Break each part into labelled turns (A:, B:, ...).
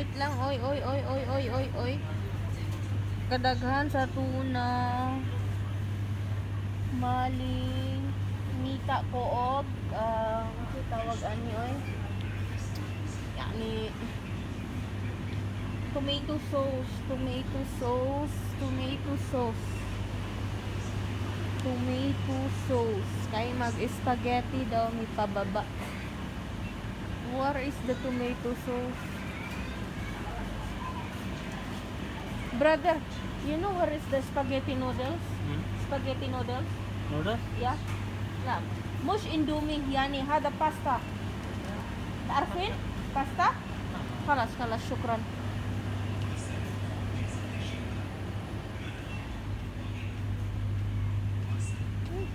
A: wait lang. Oy, oy, oy, oy, oy, oy, oy. Kadaghan sa tuna. Maling mita ko og ano tawag ani oy? Yani tomato sauce, tomato sauce, tomato sauce. Tomato sauce. Kay mag-spaghetti daw may pababa. Where is the tomato sauce? Brother, you know where is the spaghetti noodles? Spaghetti noodles?
B: Noodles?
A: Yeah. Yeah. مش اندومي يعني هذا باستا. تعرفين؟ باستا؟ خلاص خلاص شكرا.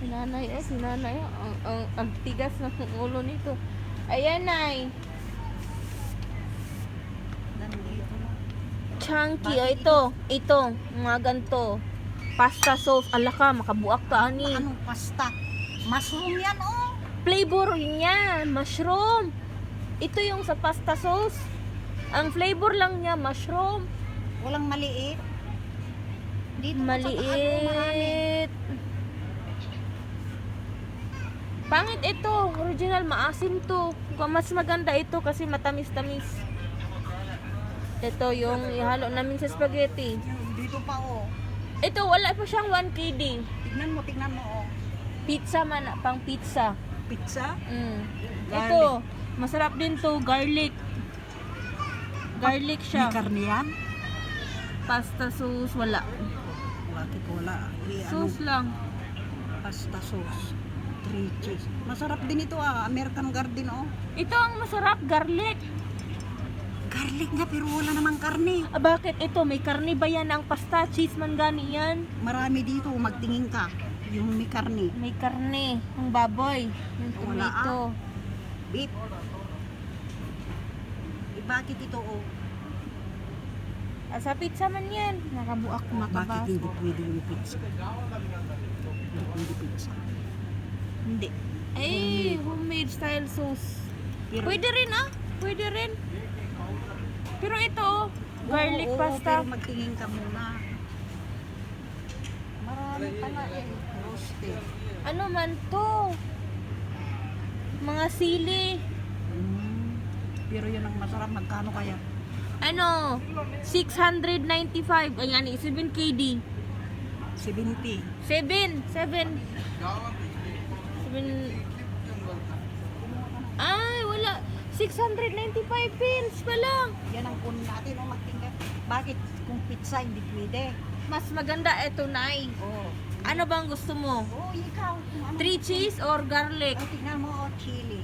A: Si nanay, ang tigas ng ulo nito. Ayan, nay.
C: Nandito na.
A: Chunky, ito, mga ganito. Pasta sauce, ala ka, makabuak ka, ani.
C: Anong pasta? Mushroom yan, oh.
A: Flavor niya, mushroom. Ito yung sa pasta sauce. Ang flavor lang niya, mushroom.
C: Walang maliit. Dito marami.
A: Maliit. Pangit ito, original maasim to. Mas maganda ito kasi matamis-tamis. Ito yung ihalo namin sa spaghetti.
C: Dito pa, oh.
A: Ito wala pa siyang 1 KD.
C: Tignan mo, oh.
A: Pizza man, pang pizza.
C: Pizza? Garlic.
A: Ito, masarap din to, garlic. Garlic
C: May
A: siya.
C: karne yan?
A: Pasta sauce, wala.
C: Bakit wala?
A: Sauce lang.
C: Pasta sauce. 3 cheese. Masarap din ito, ah. American Garden, oh.
A: Ito ang masarap, garlic.
C: Garlic nga, pero wala namang karne.
A: Ah, bakit ito? May karne ba yan ang pasta? Cheese man gani yan?
C: Marami dito, magtingin ka. Yung may karne.
A: May karne, ang baboy, yung
C: Wala,
A: tomato.
C: Beef. Bakit ito, oh?
A: Ah, sa pizza man yan. Nakabuak,
C: Bakit
A: makabasa.
C: hindi pwede yung pizza? Hindi pwede pizza.
A: Hindi. Eh, homemade style sauce.
C: Pero,
A: Pwede rin ah. Pwede rin. Pero ito, garlic
C: oo,
A: pasta.
C: Pero magtingin ka muna. Marami pa nga eh. Roasted.
A: Ano man to? Mga sili.
C: Pero yun ang masarap. Magkano kaya?
A: Ano? 695. Ayan, 7 KD.
C: 70.
A: 7. Ay, wala. 695 pills pa lang.
C: Yan ang kunin natin. Oh, magtingin. Bakit kung pizza hindi pwede?
A: Mas maganda ito, Nay.
C: Oh.
A: Ano bang gusto mo?
C: Oh, ikaw. Kung ano
A: 3 cheese or garlic?
C: Oh, tingnan mo, oh, chili.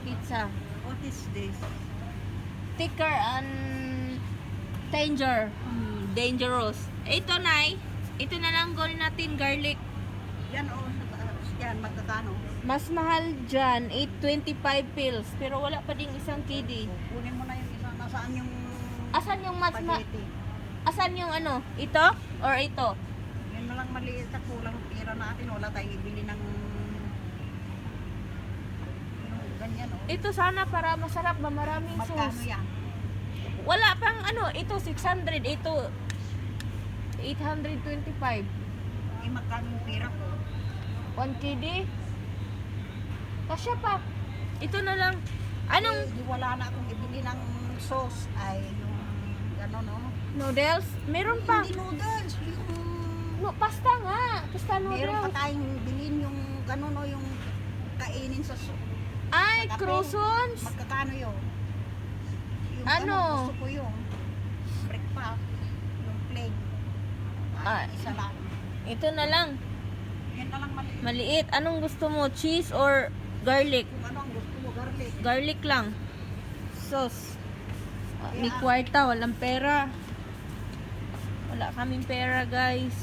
A: Pizza.
C: What is this?
A: Thicker and danger. Dangerous. Ito, Nay. Ito na lang gawin natin, garlic.
C: Yan, oh. Yan, magkakano?
A: Mas mahal dyan, 825 pills. Pero wala pa ding isang KD.
C: Oh, kunin mo na yung isa. Nasaan yung
A: Asan yung mas
C: spaghetti?
A: Asan yung ano? Ito? Or ito?
C: Yan na lang maliit at kulang pira natin. Wala tayong ibili ng ganyan, oh.
A: Ito sana para masarap ba maraming
C: Magkano
A: sauce.
C: yan?
A: Wala pang ano, ito 600, ito 825.
C: Eh, magkano yung pira ko?
A: 1 KD? Kasya pa. Ito na lang. Anong
C: Eh, di wala na akong ibili ng sauce. Ay, yung ano, no?
A: noodles? Meron pa.
C: Hindi noodles. Yung
A: No, pasta nga. Pasta
C: meron pa
A: noodles.
C: tayong bilhin yung gano'n, no? Yung kainin sa
A: Ay,
C: sa kape.
A: croissants.
C: Magkakano yun? Yung
A: Ano?
C: gusto ko yung breakfast. Yung plain.
A: Ah.
C: Isa lang.
A: Ito na lang.
C: Yan na lang maliit.
A: Maliit. Anong gusto mo? Cheese or garlic?
C: Kung ano ang gusto mo, garlic.
A: Garlic lang. Sauce. May kwarta, walang pera. Wala kaming pera, guys.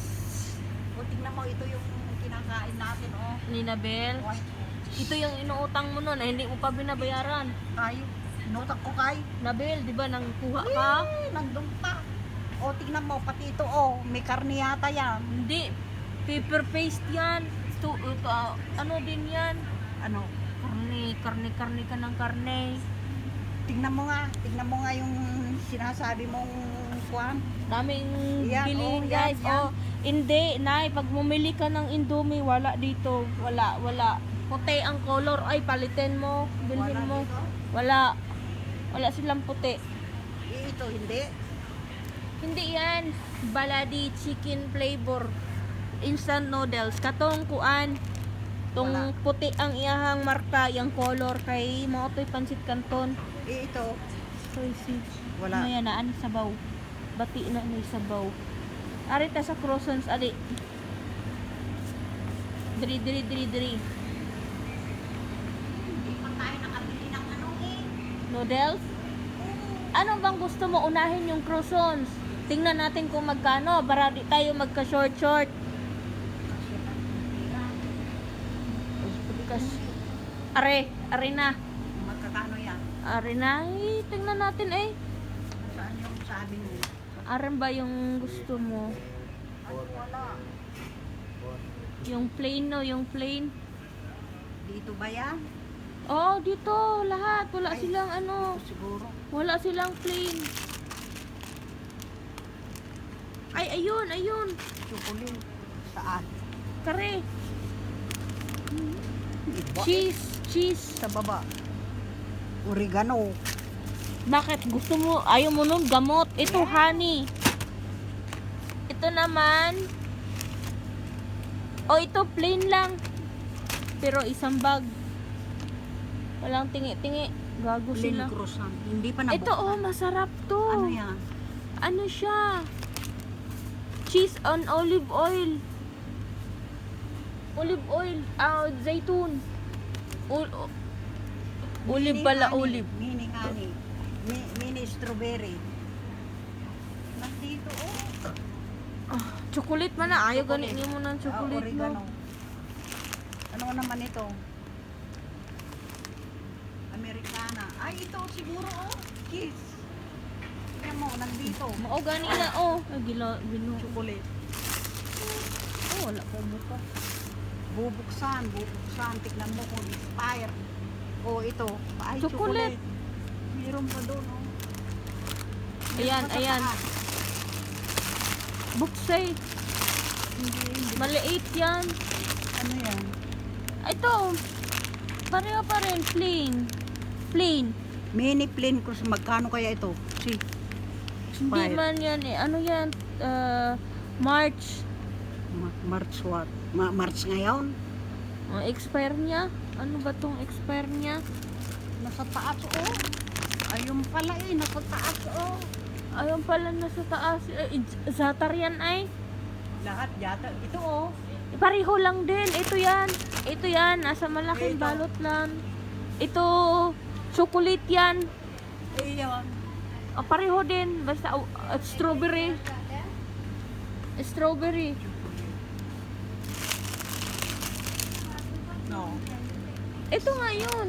C: O, tingnan mo, ito yung kinakain natin, oh.
A: Ni Nabel.
C: White.
A: Ito yung inuutang mo nun, hindi mo pa binabayaran.
C: Tayo. Inutak ko kay.
A: Nabel, di ba, nang kuha ka?
C: Nandun pa. O, tignan mo, pati ito, oh. May karne yata yan.
A: Hindi. Paper paste yan. Ano din yan?
C: Ano?
A: Karne ka ng karne.
C: Tignan mo nga yung sinasabi mong kuwan.
A: Daming
C: Yan,
A: bilihin
C: oh, yan,
A: guys.
C: yan.
A: Oh, hindi, Nay, pag bumili ka ng Indomie, wala dito. Wala. Puti ang color. Ay, palitin mo. Bilhin
C: Wala
A: mo.
C: dito?
A: Wala silang puti.
C: Ito, hindi.
A: Hindi yan. Baladi chicken flavor. Instant noodles. Katong kuan. Tong
C: Wala.
A: puti ang iyahang marka, yung color kay mga to'y pansit kanton.
C: Ito,
A: Spicy.
C: wala.
A: Ano yan, naan sabaw. Bati na may sabaw. Ari ta sa croissants, ali. Diri.
C: Hindi pa tayo nakabili ng ano eh.
A: Noodles? Ano bang gusto mo? Unahin yung croissants. Tingnan natin kung magkano. Para di tayo magka-short. Are na.
C: Magkakano yan?
A: Are na. Tingnan natin eh.
C: Saan yung sabi mo?
A: Are ba yung gusto mo?
C: Ay, wala.
A: Yung plain no, yung plain.
C: Dito ba yan?
A: Oh, dito lahat. Wala
C: Ay.
A: silang ano.
C: Siguro.
A: Wala silang plain. Ay, ayun.
C: Chocolate. Saan?
A: Kare.
C: Iba.
A: Cheese.
C: Sa baba. Oregano.
A: Bakit? Gusto mo, ayaw mo nun, gamot. Ito, honey. Ito naman. Oh, ito, plain lang. Pero isang bag. Walang tingi-tingi. Gago
C: Plain
A: sila.
C: croissant. Hindi pa nabuksan.
A: Ito, oh, masarap to.
C: Ano yan?
A: Ano siya? Cheese on olive oil. Olive oil. Zaytun. Olive
C: Mini
A: pala,
C: honey.
A: olive.
C: Mini honey. Mini strawberry. Nandito, oh.
A: Chocolate man na. Ayaw
C: Chocolate.
A: ganin mo ng chocolate
C: Oregano.
A: mo.
C: Ano naman ito? Americana. Ay, ito siguro, oh. Cheese. Tingnan mo, nandito.
A: Mao gani na, oh. Ay, gino.
C: Chocolate.
A: Oh, wala pa buka.
C: Bubuksan. Tignan mo kung expire. Oh, ito. Ay,
A: Chocolate.
C: chocolate. Meron pa doon, oh.
A: Ayan,
C: Meron pa sa
A: ayan.
C: taas.
A: Buksay.
C: Hindi.
A: Maliit yan.
C: Ano yan?
A: Ito. Pareho pa rin. Plain.
C: Mini plain croissant. Magkano kaya ito? Si.
A: Hindi
C: Expire.
A: man yan eh. Ano yan? March.
C: March what? March ngayon?
A: Expire niya? Ano ba tong expire niya?
C: Nasa taas, oh. Ayun pala eh. Nasa taas, oh.
A: Ayun pala nasa taas. Zatar yan ay.
C: Lahat yata. Ito, oh.
A: Pareho lang din. Ito yan. Nasa malaking
C: Ito.
A: balot lang. Ito, chocolate yan.
C: Ayun.
A: Pareho din. Basta strawberry. Strawberry.
C: No.
A: Ito nga yun.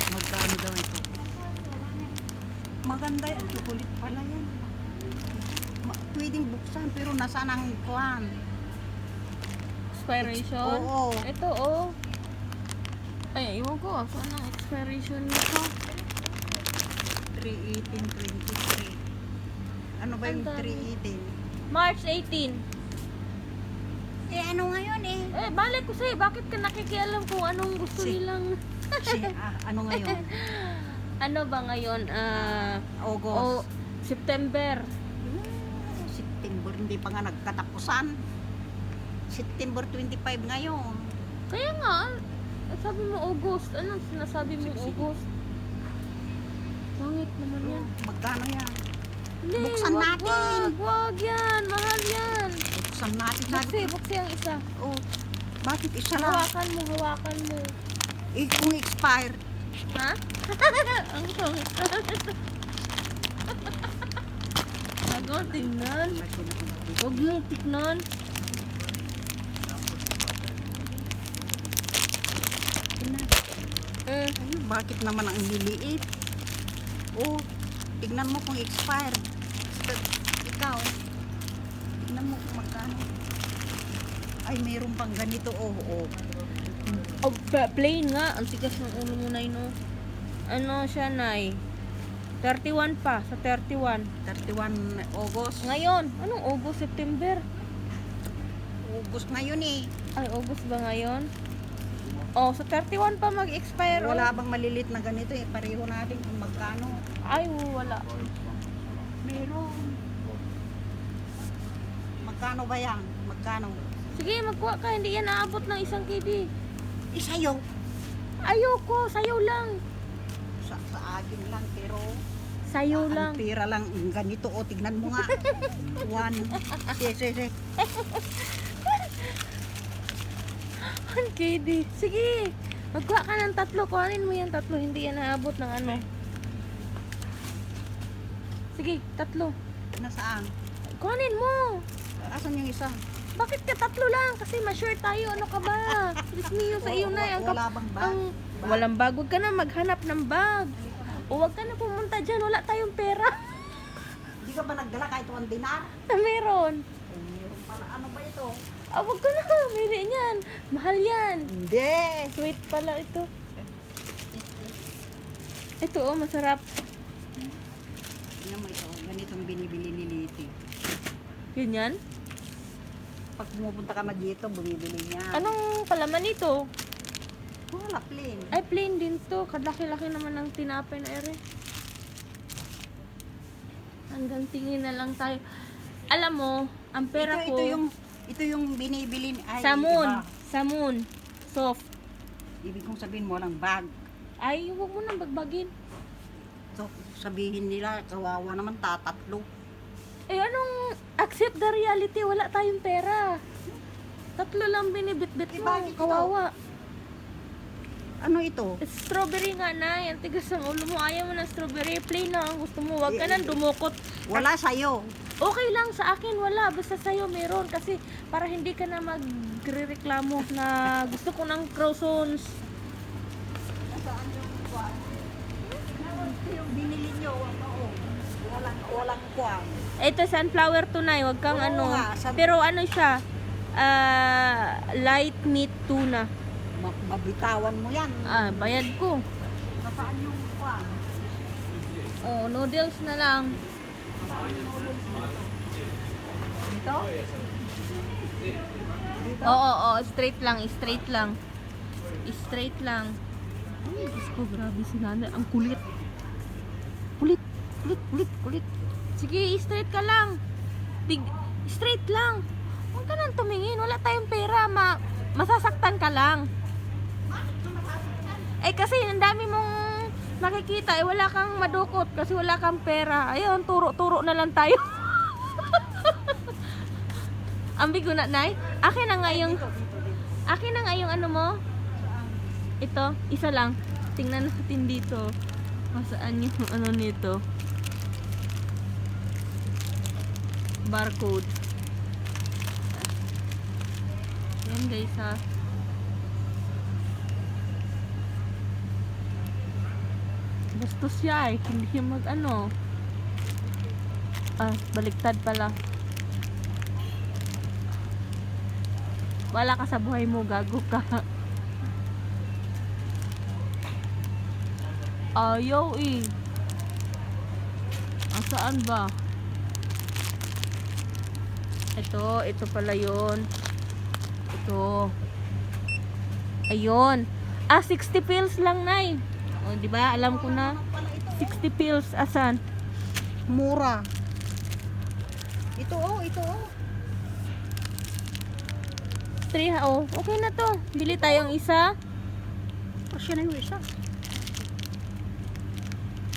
C: Magkano daw ito? Maganda yan. Chocolate pala yan. Pwedeng buksan pero nasaan ang kuhan?
A: Expiration.
C: Oo.
A: Ito, oh. Ay, iwan ko. Saan ang expiration nito?
C: 3/18/23. Ano ba yung
A: Ang dami.
C: 3/18?
A: March 18.
C: Eh, ano ngayon eh?
A: Balik ko sa'yo. Bakit ka nakikialam kung anong gusto
C: Si-
A: nilang...
C: Ano ngayon?
A: Ano ba ngayon?
C: August.
A: September.
C: September, hindi pa nga nagkatapusan. September 25 ngayon.
A: Kaya nga, sabi mo August. Anong sinasabi mo
C: Sige.
A: August? Pangit naman yan.
C: Magkano yan?
A: Hindi,
C: Buksan natin.
A: Wag yan. Mahal yan.
C: Buksan natin.
A: Buksi ang isa.
C: Oh, bakit isa lang?
A: Hawakan mo.
C: Eh, kung expire,
A: Ha? Ang pangit. Ako, tingnan. Huwag mo tignan.
C: Ayun, bakit naman ang liliit? Oh, tignan mo kung expire. Ikaw, tignan mo kung magkano. Ay, mayroon pang ganito. Oh, oh.
A: Oh, plain nga. Ang tigas ng ulo mo na yun. Ano siya, Nay? 31 pa, sa 31.
C: 31 August.
A: Ngayon, anong August, September?
C: August ngayon eh.
A: Ay, August ba ngayon? Oh, sa 31 pa mag-expire.
C: Wala bang malilit na ganito eh. Pareho natin kung magkano.
A: Ay, wala.
C: Meron. Magkano ba yan? Magkano?
A: Sige, magkuha ka. Hindi yan naabot ng 1 KD.
C: Isayo.
A: Ayoko, sayo lang.
C: Sa akin lang pero
A: Sayo
C: ang
A: lang.
C: pera lang ganito o tignan mo nga. 1 sige.
A: 1 KD. Sige, magkuha ka ng 3. Kuhanin mo yan 3. Hindi yan naabot ng ano. Sige, 3.
C: Nasaan?
A: Kuhanin mo.
C: Asan yung isa?
A: Bakit ka 3 lang? Kasi ma-short tayo. Ano ka ba? Diyos mio, sa iyo na.
C: Wala bang bag?
A: Walang bag. Huwag ka na maghanap ng bag. O huwag ka na pumunta dyan. Wala tayong pera.
C: Hindi ka ba nagdala kahit 1 dinar?
A: Meron.
C: Eh, meron pala. Ano ba ito?
A: Ah, huwag ka na. Mili niyan. Mahal yan.
C: Hindi.
A: Sweet pala ito. Ito oh, masarap.
C: Tingnan mo ito. Ganitong binibili ni Liti.
A: Ganyan.
C: Pag pumupunta ka na dito, bumibili niya.
A: Anong palaman nito?
C: Wala, plain.
A: Ay, plain din to. Kadlaki-laki naman ng tinapay na ere. Hanggang tingin na lang tayo. Alam mo, ang pera ko...
C: Ito yung binibili ni ay,
A: Samon.
C: iba.
A: Samon. Soft.
C: Ibig kong sabihin mo lang bag.
A: Ay, huwag mo nang bagbagin.
C: So, sabihin nila, kawawa naman tatatlo.
A: Eh, anong accept the reality? Wala tayong pera. 3 lang binibit-bit
C: Eh,
A: mo.
C: bakit ito?
A: Kawawa.
C: Ano ito?
A: Strawberry nga na. Yan, tigas ang ulo mo. Ayaw mo ng strawberry. Plain lang ang gusto mo. Huwag ka nang dumukot.
C: Wala sa'yo.
A: Okay lang sa akin. Wala. Basta sa'yo meron. Kasi para hindi ka na magre-reklamo na gusto ko ng croissants.
C: Yung binili nyo, walang kuwang.
A: Ito, sunflower tunay. Huwag kang
C: Oo
A: ano.
C: nga,
A: Pero ano siya? Light meat tuna.
C: Mabitawan mo yan.
A: Ah, bayad ko.
C: Nasaan yung kuwang?
A: Oh, noodles na lang.
C: Dito?
A: Oo, straight lang, straight lang. Straight lang. Ay, Diyos ko, grabe si nanay. Ang kulit. Kulit. Sige, straight ka lang. Straight lang. Huwag ka nang tumingin. Wala tayong pera. Masasaktan ka lang. Eh, kasi ang dami mong nakikita. Eh, wala kang madukot kasi wala kang pera. Ayun, turo-turo na lang tayo. Ambigo na, Nay. Akin na nga yung ano mo. Ito, isa lang. Tingnan natin dito. Saan yung ano nito? Barcode. Yan guys ha. Bastos siya eh. Hindi siya mag ano. Ah, baliktad pala. Wala ka sa buhay mo, gago ka. Ayaw eh. Saan ba? Ito pala yun. Ito. Ayun. 60 pills lang, Nay. O, di ba? Alam ko na. 60 pills. Asan?
C: Mura. Ito oh.
A: 3, oh. Okay na to. Bili tayong isa.
C: Siya na yung isa.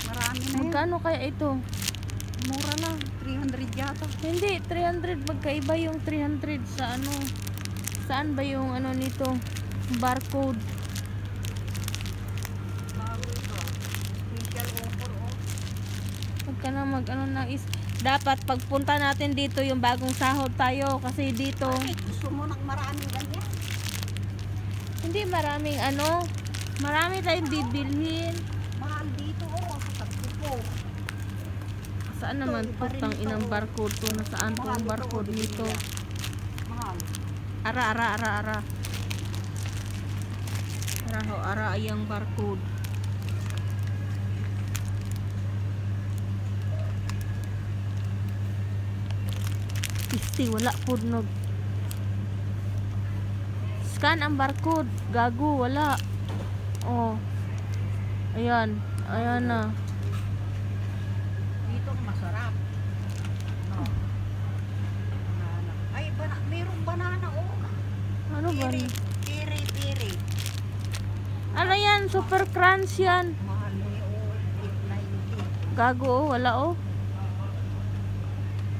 C: Marami na yan.
A: Magkano kaya ito?
C: Mura lang. 300 yata.
A: Hindi, 300. Magkaiba yung 300 sa ano. Saan ba yung ano nito? Barcode.
C: Bago ito. Special offer oh.
A: Huwag ka na mag ano na is. Dapat pagpunta natin dito yung bagong sahod tayo. Kasi dito,
C: Ay, gusto mo ng maraming ganyan?
A: hindi maraming ano. Marami tayong bibilhin.
C: Mahal dito oh. Sa tagpo.
A: Saan naman
C: Ito, iba rin
A: putang
C: ito.
A: inang barcode to? Nasaan to ang barcode nito?
C: Mahal.
A: Ara. Ara ayang barcode. 360 wala pud nog. Scan ang barcode. Gago, wala. Oh. Ayan. Ayan na.
C: Dito masarap. No. Banana. Ay, merong banana, oh.
A: Ano ba?
C: Piri.
A: Ano yan? Super crunch yan.
C: Mahal mo yun, 890.
A: Gago, oh. Wala, oh.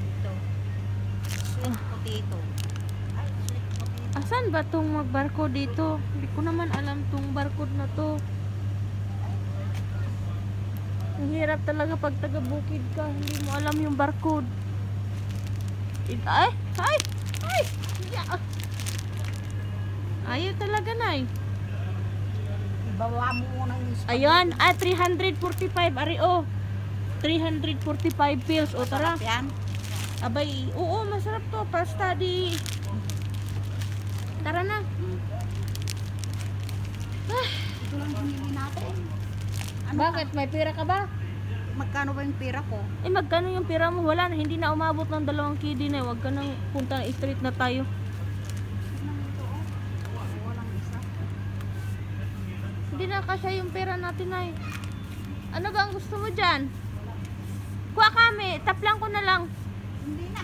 C: Ito. Sweet potato. Ay, sweet potato.
A: Asan ba tong mag-barcode dito? Hindi ko naman alam tong barcode na to. Ang hirap talaga pag taga-bukid ka. Hindi mo alam yung barcode. Ay! Ay! Ay! Yeah. Ayaw talaga, Nay.
C: Ibawa mo muna yung spaghetti.
A: Ayan. 345. Ari, oh. 345 pills. O, tara.
C: Masarap yan.
A: Abay, oo, masarap to. Pasta di. Tara na.
C: Ito lang pinili natin. Ano
A: Bakit? May pera ka ba?
C: Magkano ba yung pera ko?
A: Eh, magkano yung pera mo? Wala na. Hindi na umabot ng 2 kidi na. Huwag ka nang punta. Straight na tayo.
C: Tignan mo ito, oh. Walang isa.
A: Hindi na kasya yung pera natin, ay. Ano ba ang gusto mo dyan? Kuha kami. Taplang ko na lang.
C: Hindi na.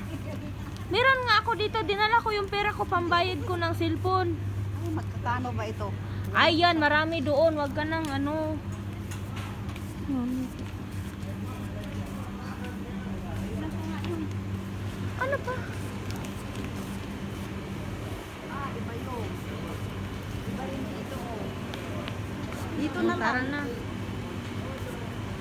A: Meron nga ako dito. Dinala ko yung pera ko. Pambayad ko ng cellphone.
C: Ay, magkakano ba ito?
A: Ay, yan. Marami doon. Huwag ka nang ano. Ano pa?
C: Ah, iba yun. Iba rin dito, oh. Dito na
A: Tara
C: lang.
A: na.